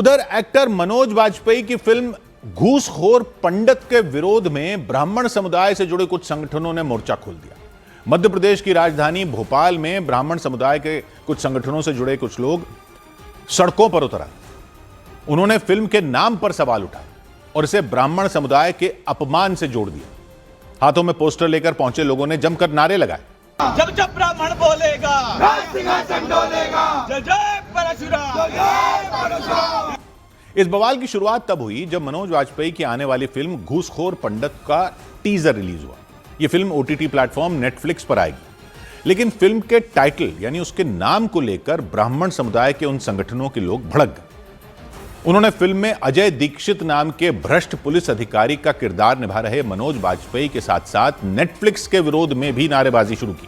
उधर एक्टर मनोज वाजपेयी की फिल्म घूसखोर पंडित के विरोध में ब्राह्मण समुदाय से जुड़े कुछ संगठनों ने मोर्चा खोल दिया। मध्य प्रदेश की राजधानी भोपाल में ब्राह्मण समुदाय के कुछ संगठनों से जुड़े कुछ लोग सड़कों पर उतर आए। उन्होंने फिल्म के नाम पर सवाल उठाए और इसे ब्राह्मण समुदाय के अपमान से जोड़ दिया। हाथों में पोस्टर लेकर पहुंचे लोगों ने जमकर नारे लगाए। जब जब ब्राह्मण बोलेगा सिंहासन डोलेगा, जय जय परशुराम। इस बवाल की शुरुआत तब हुई जब मनोज वाजपेयी की आने वाली फिल्म घूसखोर पंडित का टीजर रिलीज हुआ। यह फिल्म ओटीटी प्लेटफॉर्म नेटफ्लिक्स पर आएगी, लेकिन फिल्म के टाइटल यानी उसके नाम को लेकर ब्राह्मण समुदाय के उन संगठनों के लोग भड़क गए। उन्होंने फिल्म में अजय दीक्षित नाम के भ्रष्ट पुलिस अधिकारी का किरदार निभा रहे मनोज वाजपेयी के साथ साथ नेटफ्लिक्स के विरोध में भी नारेबाजी शुरू की।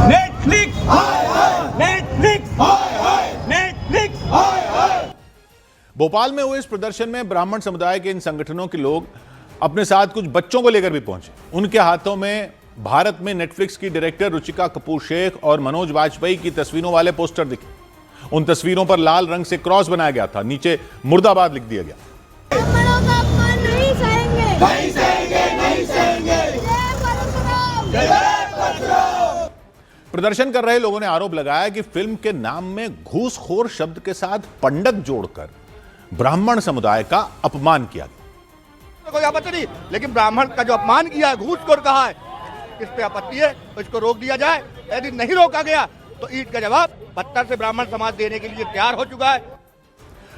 नेटफ्लिक्स हाय हाय, नेटफ्लिक्स हाय हाय, नेटफ्लिक्स हाय हाय। भोपाल में हुए इस प्रदर्शन में ब्राह्मण समुदाय के इन संगठनों के लोग अपने साथ कुछ बच्चों को लेकर भी पहुंचे। उनके हाथों में भारत में नेटफ्लिक्स की डायरेक्टर रुचिका कपूर शेख और मनोज वाजपेयी की तस्वीरों वाले पोस्टर दिखे। उन तस्वीरों पर लाल रंग से क्रॉस बनाया गया था, नीचे मुर्दाबाद लिख दिया गया। प्रदर्शन कर रहे लोगों ने आरोप लगाया कि फिल्म के नाम में घूसखोर शब्द के साथ पंडित जोड़कर ब्राह्मण समुदाय का अपमान किया गया। कोई आपत्ति नहीं, लेकिन ब्राह्मण का जो अपमान किया है, घूसखोर कहा है, इस पे आपत्ति है तो इसको रोक दिया जाए। यदि नहीं रोका गया तो ईंट का जवाब पत्थर से ब्राह्मण समाज देने के लिए तैयार हो चुका है।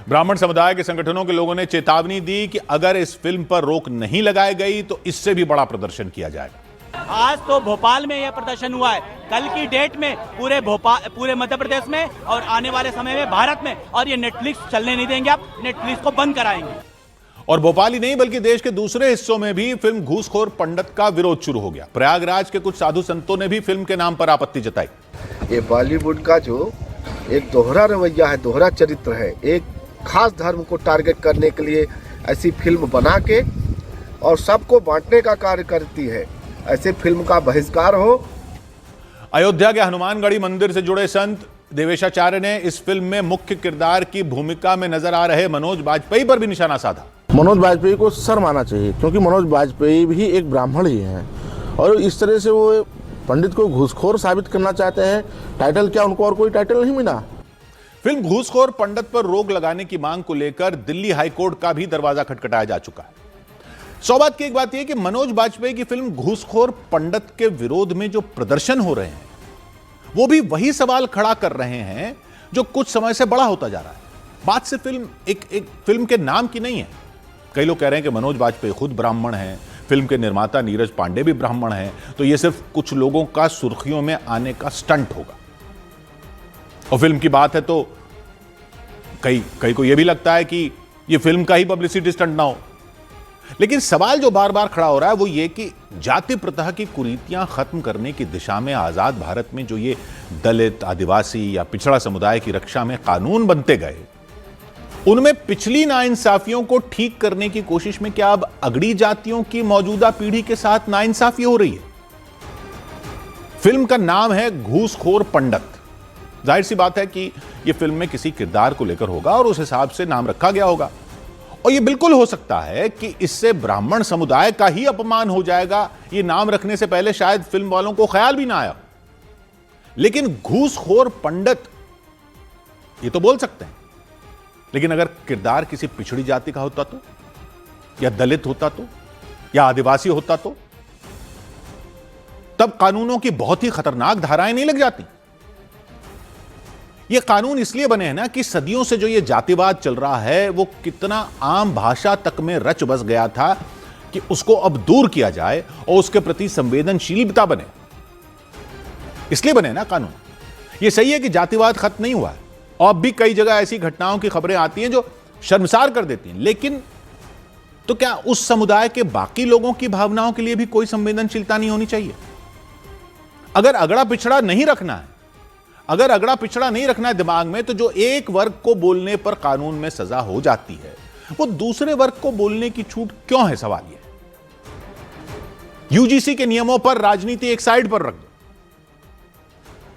ब्राह्मण समुदाय के संगठनों के लोगों ने चेतावनी दी कि अगर इस फिल्म पर रोक नहीं लगाई गई तो इससे भी बड़ा प्रदर्शन किया जाएगा। आज तो भोपाल में यह प्रदर्शन हुआ है, कल की डेट में पूरे मध्य प्रदेश में और आने वाले समय में भारत में, और ये नेटफ्लिक्स चलने नहीं देंगे, आप नेटफ्लिक्स को बंद कराएंगे। और भोपाल ही नहीं बल्कि देश के दूसरे हिस्सों में भी फिल्म घूसखोर पंडित का विरोध शुरू हो गया। प्रयागराज के कुछ साधु संतों ने भी फिल्म के नाम पर आपत्ति जताई। ये बॉलीवुड का जो एक दोहरा रवैया है, दोहरा चरित्र है, एक खास धर्म को टारगेट करने के लिए ऐसी फिल्म बना के और सबको बांटने का कार्य करती है, ऐसे फिल्म का बहिष्कार हो। अयोध्या के हनुमानगढ़ी मंदिर से जुड़े संत देवेशाचार्य ने इस फिल्म में मुख्य किरदार की भूमिका में नजर आ रहे मनोज वाजपेयी पर भी निशाना साधा। मनोज वाजपेयी को सर माना चाहिए, क्योंकि मनोज वाजपेयी भी एक ब्राह्मण ही हैं और इस तरह से वो पंडित को घूसखोर साबित करना चाहते हैं। टाइटल क्या, उनको और कोई टाइटल नहीं मिला। फिल्म घूसखोर पंडित पर रोक लगाने की मांग को लेकर दिल्ली हाईकोर्ट का भी दरवाजा खटखटाया जा चुका है। सौभाग्य की एक बात यह कि मनोज वाजपेयी की फिल्म घूसखोर पंडित के विरोध में जो प्रदर्शन हो रहे हैं वो भी वही सवाल खड़ा कर रहे हैं जो कुछ समय से बड़ा होता जा रहा है। बात से फिल्म एक फिल्म के नाम की नहीं है। कई लोग कह रहे हैं कि मनोज वाजपेयी खुद ब्राह्मण हैं, फिल्म के निर्माता नीरज पांडे भी ब्राह्मण हैं, तो यह सिर्फ कुछ लोगों का सुर्खियों में आने का स्टंट होगा। और फिल्म की बात है तो कई को यह भी लगता है कि यह फिल्म का ही पब्लिसिटी स्टंट ना हो। लेकिन सवाल जो बार बार खड़ा हो रहा है वो ये कि जाति प्रथा की कुरीतियां खत्म करने की दिशा में आजाद भारत में जो ये दलित, आदिवासी या पिछड़ा समुदाय की रक्षा में कानून बनते गए, उनमें पिछली नाइंसाफियों को ठीक करने की कोशिश में क्या अब अगड़ी जातियों की मौजूदा पीढ़ी के साथ नाइंसाफी हो रही है? फिल्म का नाम है घूसखोर पंडित। जाहिर सी बात है कि यह फिल्म में किसी किरदार को लेकर होगा और उस हिसाब से नाम रखा गया होगा। और यह बिल्कुल हो सकता है कि इससे ब्राह्मण समुदाय का ही अपमान हो जाएगा। यह नाम रखने से पहले शायद फिल्म वालों को ख्याल भी ना आया। लेकिन घूसखोर पंडित ये तो बोल सकते हैं, लेकिन अगर किरदार किसी पिछड़ी जाति का होता तो, या दलित होता तो, या आदिवासी होता तो, तब कानूनों की बहुत ही खतरनाक धाराएं नहीं लग जाती। ये कानून इसलिए बने हैं ना कि सदियों से जो ये जातिवाद चल रहा है वो कितना आम भाषा तक में रच बस गया था कि उसको अब दूर किया जाए और उसके प्रति संवेदनशीलता बने, इसलिए बने ना कानून। ये सही है कि जातिवाद खत्म नहीं हुआ है और अब भी कई जगह ऐसी घटनाओं की खबरें आती हैं जो शर्मसार कर देती हैं, लेकिन तो क्या उस समुदाय के बाकी लोगों की भावनाओं के लिए भी कोई संवेदनशीलता नहीं होनी चाहिए? अगर अगड़ा पिछड़ा नहीं रखना है, अगर अगड़ा पिछड़ा नहीं रखना है दिमाग में, तो जो एक वर्ग को बोलने पर कानून में सजा हो जाती है वो दूसरे वर्ग को बोलने की छूट क्यों है? सवाल यह। यूजीसी के नियमों पर राजनीति एक साइड पर रख दो,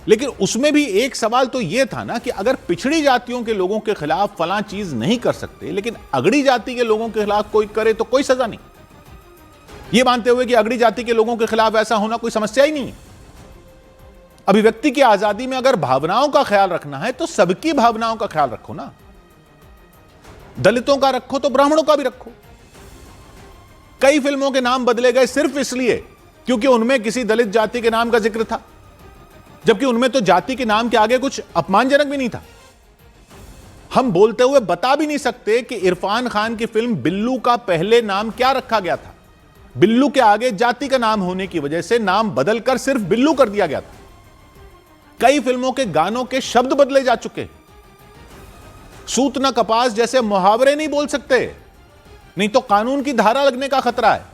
लेकिन उसमें भी एक सवाल तो यह था ना कि अगर पिछड़ी जातियों के लोगों के खिलाफ फलां चीज नहीं कर सकते, लेकिन अगड़ी जाति के लोगों के खिलाफ कोई करे तो कोई सजा नहीं, यह मानते हुए कि अगड़ी जाति के लोगों के खिलाफ ऐसा होना कोई समस्या ही नहीं है। अभिव्यक्ति की आजादी में अगर भावनाओं का ख्याल रखना है तो सबकी भावनाओं का ख्याल रखो ना। दलितों का रखो तो ब्राह्मणों का भी रखो। कई फिल्मों के नाम बदले गए सिर्फ इसलिए क्योंकि उनमें किसी दलित जाति के नाम का जिक्र था, जबकि उनमें तो जाति के नाम के आगे कुछ अपमानजनक भी नहीं था। हम बोलते हुए बता भी नहीं सकते कि इरफान खान की फिल्म बिल्लू का पहले नाम क्या रखा गया था। बिल्लू के आगे जाति का नाम होने की वजह से नाम बदलकर सिर्फ बिल्लू कर दिया गया था। कई फिल्मों के गानों के शब्द बदले जा चुके। सूत न कपास जैसे मुहावरे नहीं बोल सकते, नहीं तो कानून की धारा लगने का खतरा है।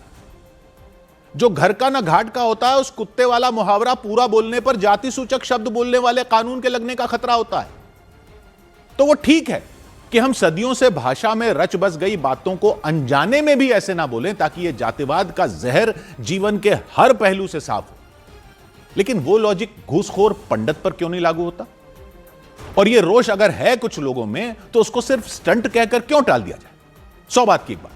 जो घर का ना घाट का होता है, उस कुत्ते वाला मुहावरा पूरा बोलने पर जाति सूचक शब्द बोलने वाले कानून के लगने का खतरा होता है। तो वो ठीक है कि हम सदियों से भाषा में रच बस गई बातों को अनजाने में भी ऐसे ना बोलें ताकि यह जातिवाद का जहर जीवन के हर पहलू से साफ हो। लेकिन वो लॉजिक घूसखोर पंडित पर क्यों नहीं लागू होता? और ये रोष अगर है कुछ लोगों में तो उसको सिर्फ स्टंट कहकर क्यों टाल दिया जाए? 100 बात की एक बात।